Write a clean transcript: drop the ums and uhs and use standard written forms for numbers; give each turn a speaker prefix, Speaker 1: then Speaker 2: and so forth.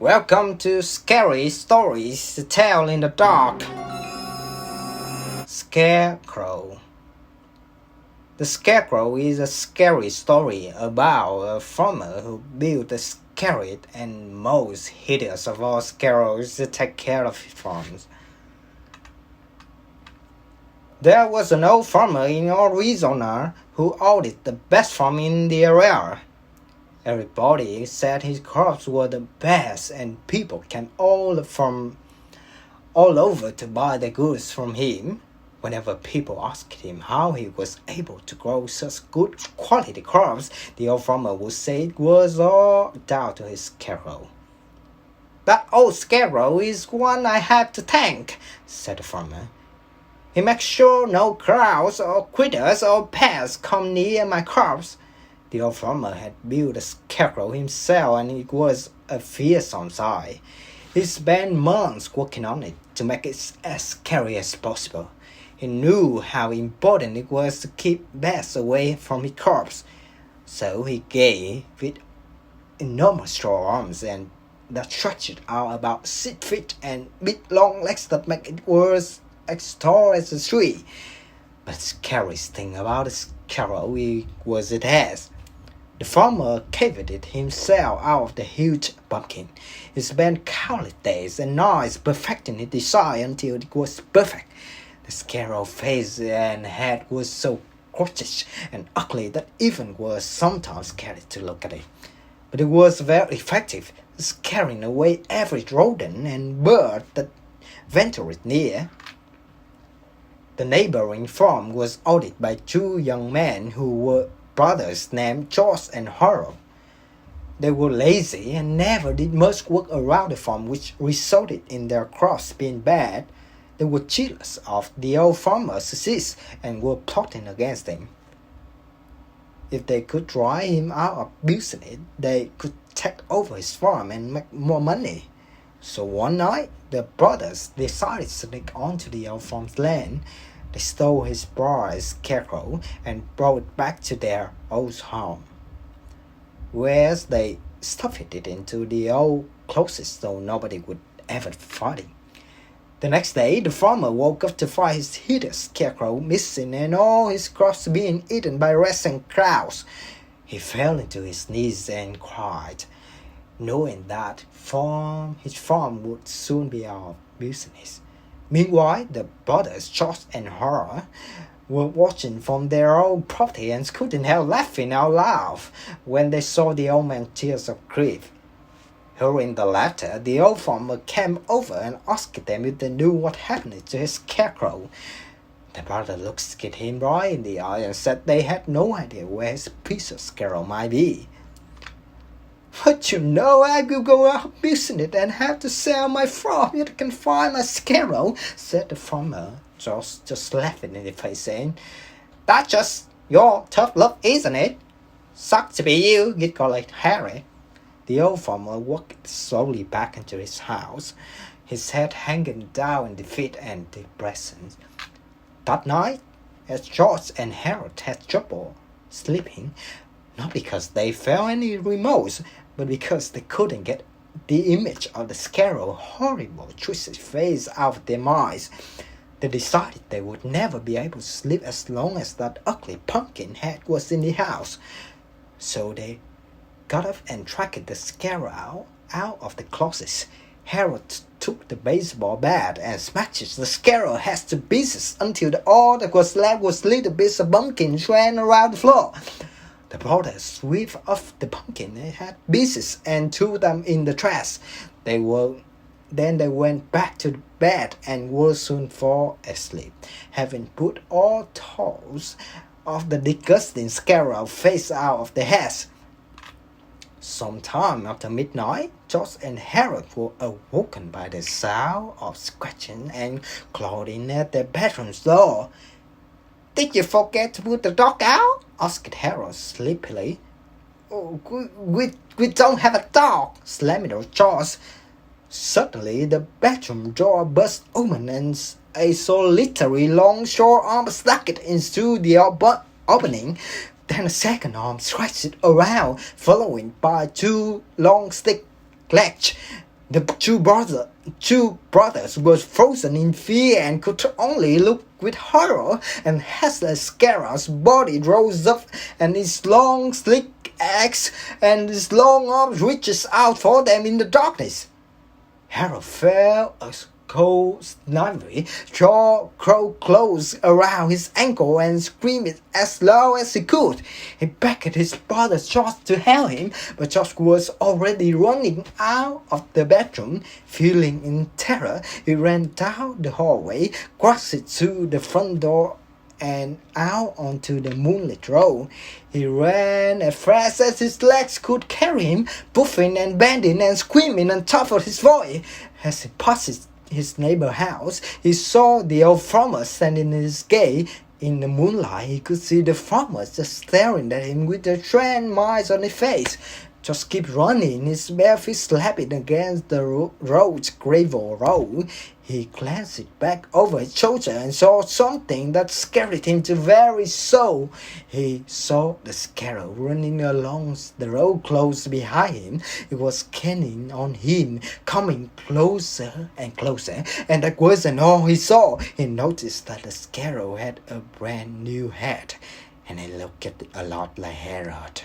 Speaker 1: Welcome to Scary Stories to Tell in the Dark. Scarecrow. The Scarecrow is a scary story about a farmer who built the scariest and most hideous of all scarecrows to take care of his farms. There was an old farmer in Arizona who owned the best farm in the area. Everybody said his crops were the best and people came all over to buy the goods from him. Whenever people asked him how he was able to grow such good quality crops, the old farmer would say it was all down to his scarecrow. "That old scarecrow is one I have to thank," said the farmer. "He makes sure no crows or critters or pests come near my crops." The old farmer had built a scarecrow himself and it was a fearsome sight. He spent months working on it to make it as scary as possible. He knew how important it was to keep pests away from his crops, so he gave it enormous straw arms and that stretched out about 6 feet and big long legs that make it was as tall as a tree. But the scariest thing about the scarecrow was its head. The farmer carved it himself out of the huge pumpkin. He spent countless days and nights perfecting his design until it was perfect. The scarecrow face and head was so grotesque and ugly that even was sometimes scary to look at it. But it was very effective, scaring away every rodent and bird that ventured near. The neighboring farm was owned by 2 young men who were brothers named George and Harold. They were lazy and never did much work around the farm, which resulted in their crops being bad. They were jealous of the old farmer's success and were plotting against him. If they could drive him out of business, they could take over his farm and make more money. So one night, the brothers decided to sneak onto the old farm's land. They stole his brother's scarecrow and brought it back to their old home, where they stuffed it into the old closet so nobody would ever find it. The next day, the farmer woke up to find his hideous scarecrow missing and all his crops being eaten by rats and crows. He fell into his knees and cried, knowing that his farm would soon be out of business. Meanwhile, the brothers George and Harold were watching from their own property and couldn't help laughing out loud when they saw the old man's tears of grief. Hearing the laughter, the old farmer came over and asked them if they knew what happened to his scarecrow. The brother looked at him right in the eye and said they had no idea where his piece of scarecrow might be. "But you know I will go out of business and have to sell my farm if I can find my scarecrow," said the farmer, just laughing in the face, saying, "That's just your tough luck, isn't it?" "Sucks to be you," giggled Harry. The old farmer walked slowly back into his house, his head hanging down in defeat and depression. That night, as George and Harold had trouble sleeping, not because they felt any remorse, but because they couldn't get the image of the scarecrow's horrible, twisted face out of their minds, they decided they would never be able to sleep as long as that ugly pumpkin head was in the house. So they got up and dragged the scarecrow out of the closet. Harold took the baseball bat and smashed the scarecrow head to pieces until all that was left was little bits of pumpkin thrown around the floor. The brothers swept off the pumpkin head pieces and threw them in the trash. Then they went back to bed and would soon fall asleep, having put all thoughts of the disgusting scarecrow face out of their heads. Sometime after midnight, George and Harold were awoken by the sound of scratching and clawing at their bedroom door. "Did you forget to put the dog out?" asked Harold sleepily. "Oh, we don't have a dog," slammed George. Suddenly, the bedroom door burst open and a solitary long short arm stuck into the opening. Then a second arm stretched around, followed by 2 long stick legs. The two brothers were frozen in fear and could only look with horror, and as the Scarecrow's body rose up and his long slick axe and his long arms reaches out for them in the darkness. Harold felt a cold snively Scarecrow close around his ankle and screamed as loud as he could. He begged his brother George to help him, but George was already running out of the bedroom. Feeling in terror, he ran down the hallway, crossed to the front door and out onto the moonlit road. He ran as fast as his legs could carry him, puffing and bending and screaming on top of his voice. As he passed his neighbor's house, he saw the old farmer standing in his gate. In the moonlight, he could see the farmer just staring at him with a trained smile on his face. Just keep running, his bare feet slapping against the road's gravel road. He glanced back over his shoulder and saw something that scared him to very soul. He saw the Scarecrow running along the road close behind him. It was scanning on him, coming closer and closer, and that wasn't all he saw. He noticed that the Scarecrow had a brand new hat, and it looked a lot like Harold.